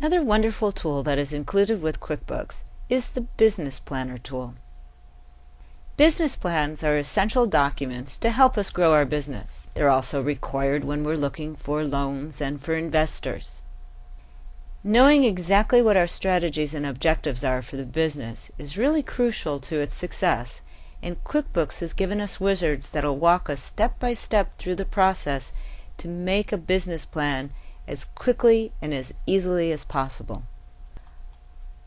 Another wonderful tool that is included with QuickBooks is the Business Planner tool. Business plans are essential documents to help us grow our business. They're also required when we're looking for loans and for investors. Knowing exactly what our strategies and objectives are for the business is really crucial to its success, and QuickBooks has given us wizards that'll walk us step by step through the process to make a business plan as quickly and as easily as possible.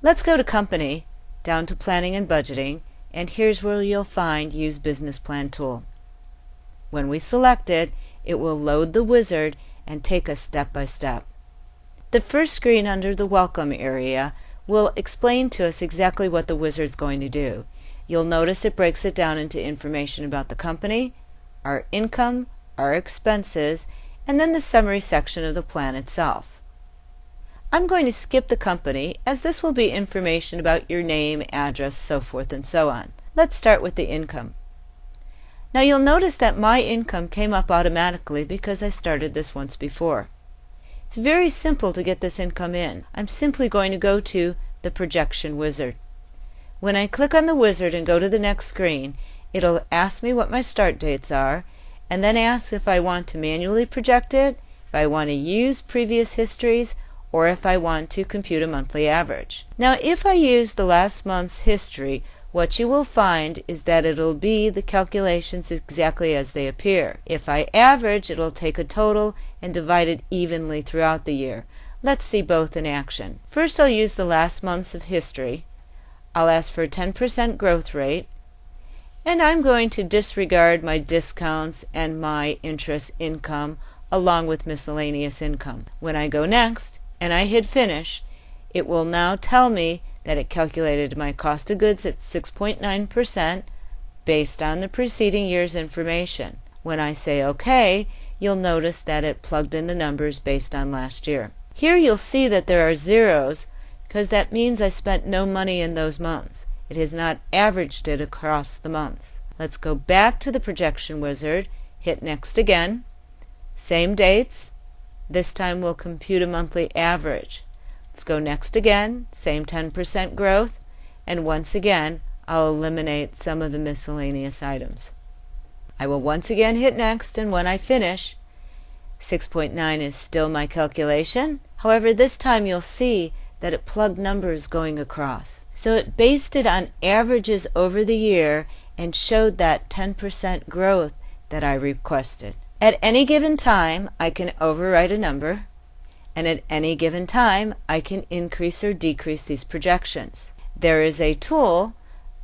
Let's go to Company, down to Planning and Budgeting, and here's where you'll find Use Business Plan tool. When we select it, it will load the wizard and take us step by step. The first screen under the Welcome area will explain to us exactly what the wizard's going to do. You'll notice it breaks it down into information about the company, our income, our expenses, and then the summary section of the plan itself. I'm going to skip the company, as this will be information about your name, address, so forth and so on. Let's start with the income. Now you'll notice that my income came up automatically because I started this once before. It's very simple to get this income in. I'm simply going to go to the Projection Wizard. When I click on the wizard and go to the next screen, it'll ask me what my start dates are, and then ask if I want to manually project it, if I want to use previous histories, or if I want to compute a monthly average. Now if I use the last month's history, what you will find is that it'll be the calculations exactly as they appear. If I average, it'll take a total and divide it evenly throughout the year. Let's see both in action. First I'll use the last months of history. I'll ask for a 10% growth rate, and I'm going to disregard my discounts and my interest income along with miscellaneous income. When I go next and I hit Finish, it will now tell me that it calculated my cost of goods at 6.9% based on the preceding year's information. When I say OK, you'll notice that it plugged in the numbers based on last year. Here you'll see that there are zeros because that means I spent no money in those months. It has not averaged it across the months. Let's go back to the Projection Wizard, hit Next again. Same dates. This time we'll compute a monthly average. Let's go next again, same 10% growth, and once again I'll eliminate some of the miscellaneous items. I will once again hit Next, and when I finish, 6.9 is still my calculation. However, this time you'll see that it plugged numbers going across. So it based it on averages over the year and showed that 10% growth that I requested. At any given time, I can overwrite a number, and at any given time, I can increase or decrease these projections. There is a tool,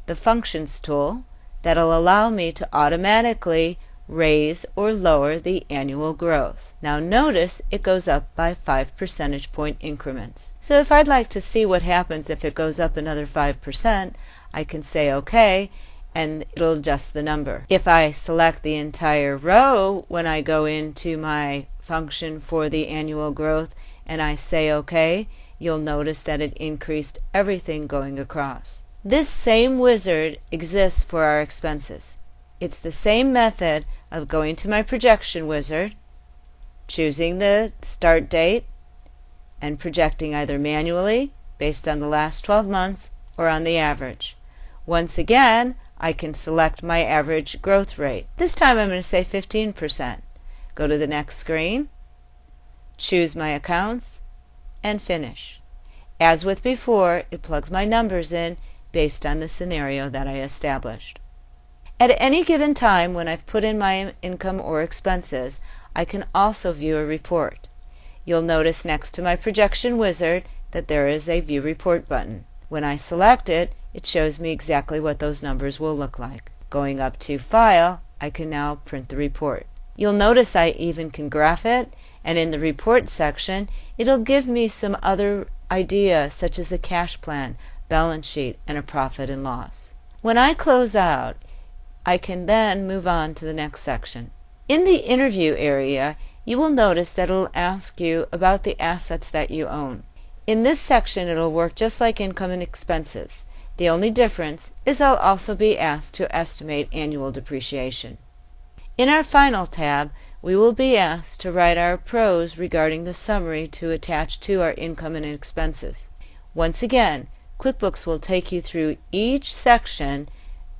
the Functions tool, that'll allow me to automatically raise or lower the annual growth. Now notice it goes up by 5 percentage point increments. So if I'd like to see what happens if it goes up another 5%, I can say OK, and it'll adjust the number. If I select the entire row when I go into my function for the annual growth and I say OK, you'll notice that it increased everything going across. This same wizard exists for our expenses. It's the same method of going to my Projection Wizard, choosing the start date, and projecting either manually based on the last 12 months or on the average. Once again, I can select my average growth rate. This time I'm going to say 15%. Go to the next screen, choose my accounts, and finish. As with before, it plugs my numbers in based on the scenario that I established. At any given time when I've put in my income or expenses, I can also view a report. You'll notice next to my Projection Wizard that there is a View Report button. When I select it, it shows me exactly what those numbers will look like. Going up to File, I can now print the report. You'll notice I even can graph it, and in the Report section, it'll give me some other ideas such as a cash plan, balance sheet, and a profit and loss. When I close out, I can then move on to the next section. In the Interview area, you will notice that it will ask you about the assets that you own. In this section, it will work just like income and expenses. The only difference is I'll also be asked to estimate annual depreciation. In our final tab, we will be asked to write our prose regarding the summary to attach to our income and expenses. Once again, QuickBooks will take you through each section,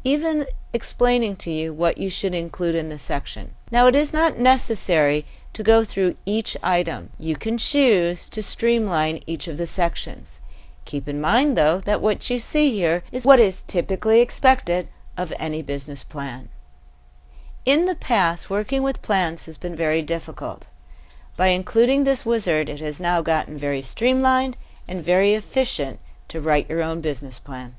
even explaining to you what you should include in the section. Now, it is not necessary to go through each item. You can choose to streamline each of the sections. Keep in mind, though, that what you see here is what is typically expected of any business plan. In the past, working with plans has been very difficult. By including this wizard, it has now gotten very streamlined and very efficient to write your own business plan.